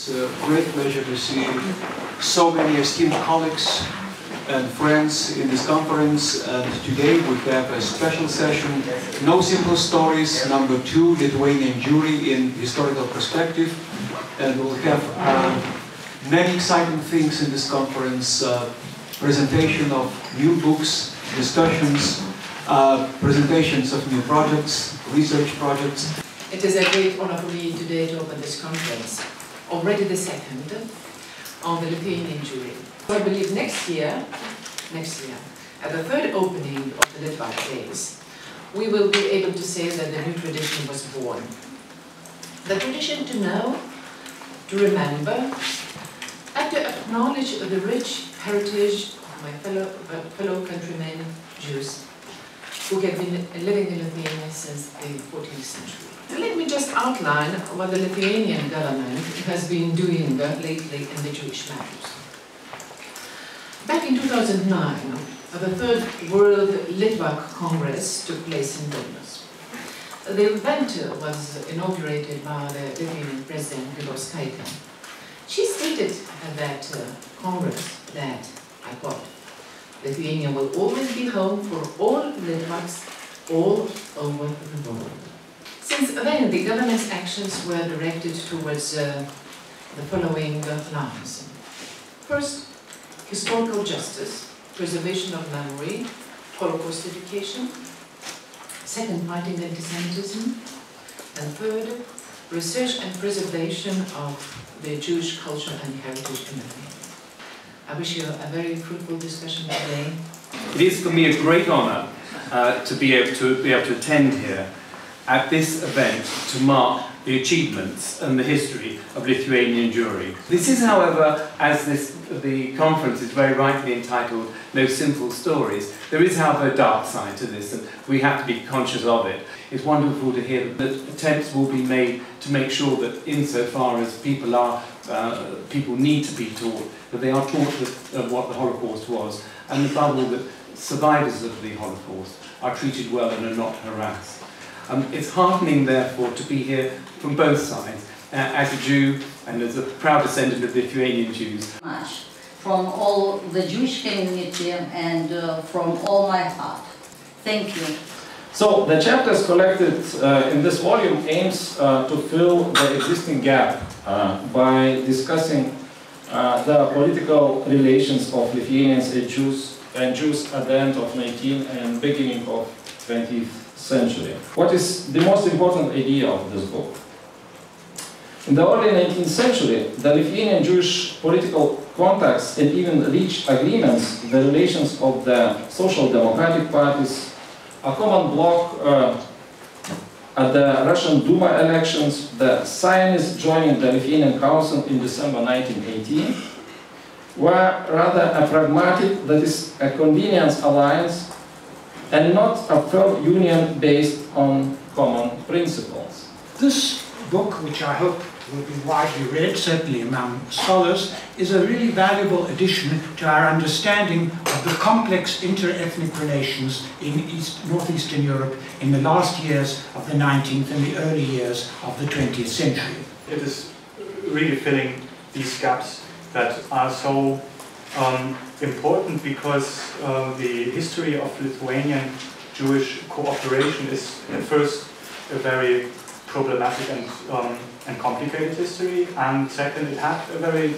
It's a great pleasure to see so many esteemed colleagues and friends in this conference, and today we have a special session, No Simple Stories, #2, Lithuanian Jewry in Historical Perspective, and we'll have many exciting things in this conference, presentation of new books, discussions, presentations of new projects, research projects. It is a great honor for me today to open this conference, already the second, on the Lithuanian Jewry. I believe next year, at the third opening of the Litvak Days, we will be able to say that the new tradition was born. The tradition to know, to remember, and to acknowledge the rich heritage of my fellow countrymen, Jews, who have been living in Lithuania since the 14th century. Let me just outline what the Lithuanian government has been doing lately in the Jewish matters. Back in 2009, the Third World Litvak Congress took place in Vilnius. The event was inaugurated by the Lithuanian President Liauškienė. She stated at that Congress that, I quote, "Lithuania will always be home for all Litvaks all over the world." Since then, the government's actions were directed towards the following lines. First, historical justice, preservation of memory, Holocaust education. Second, fighting anti-Semitism. And third, research and preservation of the Jewish culture and heritage in Lithuania. I wish you a very fruitful discussion today. It is for me a great honor to be able to attend here at this event to mark the achievements and the history of Lithuanian Jewry. This is, however, as the conference is very rightly entitled No Simple Stories, there is, however, a dark side to this, and we have to be conscious of it. It's wonderful to hear that attempts will be made to make sure that insofar as people need to be taught, that they are taught what the Holocaust was, and above all that survivors of the Holocaust are treated well and are not harassed. It's heartening, therefore, to be here from both sides, as a Jew and as a proud descendant of Lithuanian Jews. From all the Jewish community and from all my heart. Thank you. So, the chapters collected in this volume aims to fill the existing gap by discussing the political relations of Lithuanians and Jews at the end of 19th and beginning of 20th century. What is the most important idea of this book? In the early 19th century, the Lithuanian Jewish political contacts and even reached agreements, the relations of the social democratic parties, a common bloc at the Russian Duma elections, the Zionists joining the Lithuanian Council in December 1918, were rather a pragmatic, that is, a convenience alliance, and not a firm union based on common principles. This book, which I hope will be widely read, certainly among scholars, is a really valuable addition to our understanding of the complex inter-ethnic relations in northeastern Europe in the last years of the 19th and the early years of the 20th century. It is really filling these gaps that are so important, because the history of Lithuanian Jewish cooperation is at first a very problematic and complicated history, and second, it had a very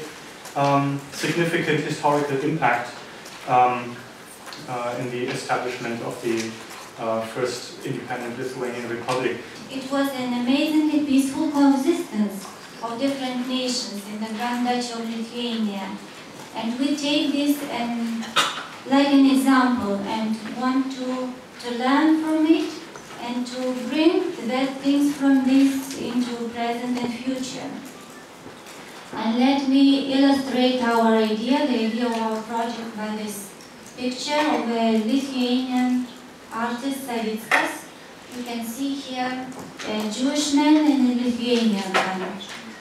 significant historical impact in the establishment of the first independent Lithuanian Republic. It was an amazingly peaceful coexistence of different nations in the Grand Duchy of Lithuania. And we take this like an example and want to learn from it and to bring the best things from this into present and future. And let me illustrate our idea, the idea of our project, by this picture of a Lithuanian artist, Savickas. You can see here a Jewish man and a Lithuanian man.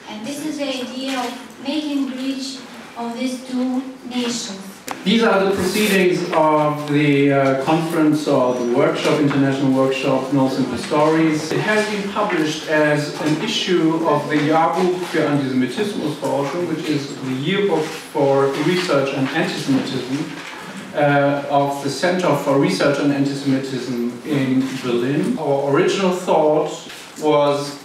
And this is the idea of making bridge of these two nations. These are the proceedings of the conference or the workshop, international workshop, No Simple Stories. It has been published as an issue of the Jahrbuch für Antisemitismusforschung, which is the yearbook for research on antisemitism of the Center for Research on Antisemitism in Berlin. Our original thought was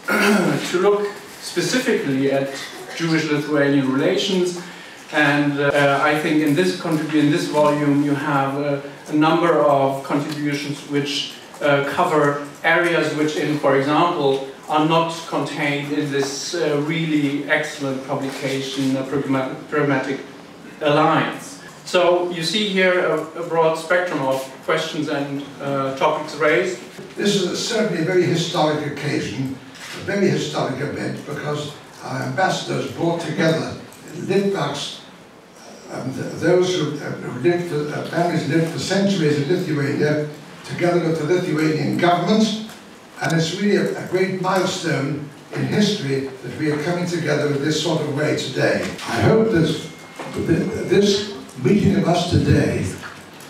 to look specifically at Jewish-Lithuanian relations. And I think in this volume you have a number of contributions which cover areas which, for example, are not contained in this really excellent publication, Pragmatic Alliance. So you see here a broad spectrum of questions and topics raised. This is certainly a very historic occasion, a very historic event, because our ambassadors brought together Litvaks, those who lived, families lived for centuries in Lithuania, together with the Lithuanian government, and it's really a great milestone in history that we are coming together in this sort of way today. I hope that this meeting of us today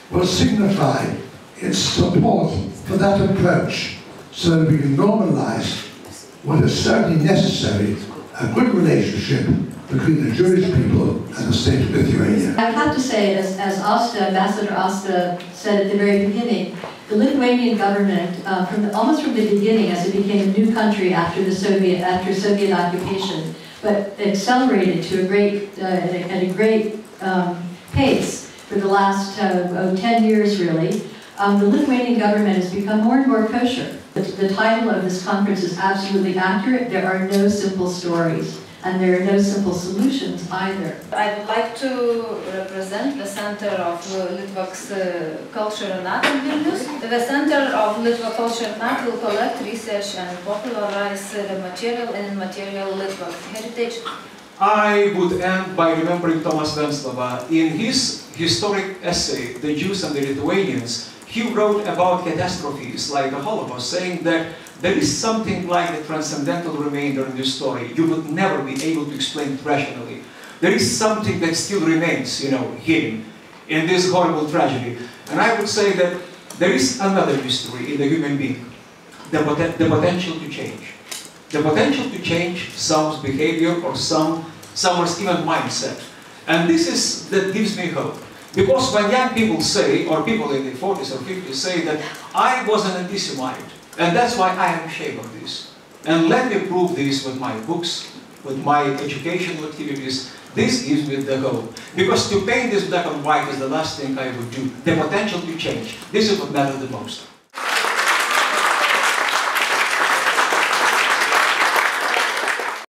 will signify its support for that approach, so that we can normalise what is certainly necessary, a good relationship between the Jewish people and the state of Lithuania. I have to say, as Asta, Ambassador Asta said at the very beginning, the Lithuanian government, almost from the beginning, as it became a new country after Soviet occupation, but accelerated to at a great pace for the last 10 years, really. The Lithuanian government has become more and more kosher. The title of this conference is absolutely accurate. There are no simple stories. And there are no simple solutions either. I would like to represent the Center of Litvak's Culture and Art in Vilnius. The Center of Litvak Culture and Art will collect, research and popularize the material and immaterial Litvak heritage. I would end by remembering Tomas Venclova. In his historic essay, The Jews and the Lithuanians, he wrote about catastrophes like the Holocaust, saying that there is something like a transcendental remainder in this story. You would never be able to explain it rationally. There is something that still remains, hidden in this horrible tragedy. And I would say that there is another mystery in the human being, the potential to change. The potential to change someone's behavior or someone's even mindset. And that gives me hope. Because when young people say, or people in the 40s or 50s say that I was an anti-Semite, and that's why I am ashamed of this. And let me prove this with my books, with my educational activities. This gives me the hope. Because to paint this black and white is the last thing I would do. The potential to change. This is what matters the most.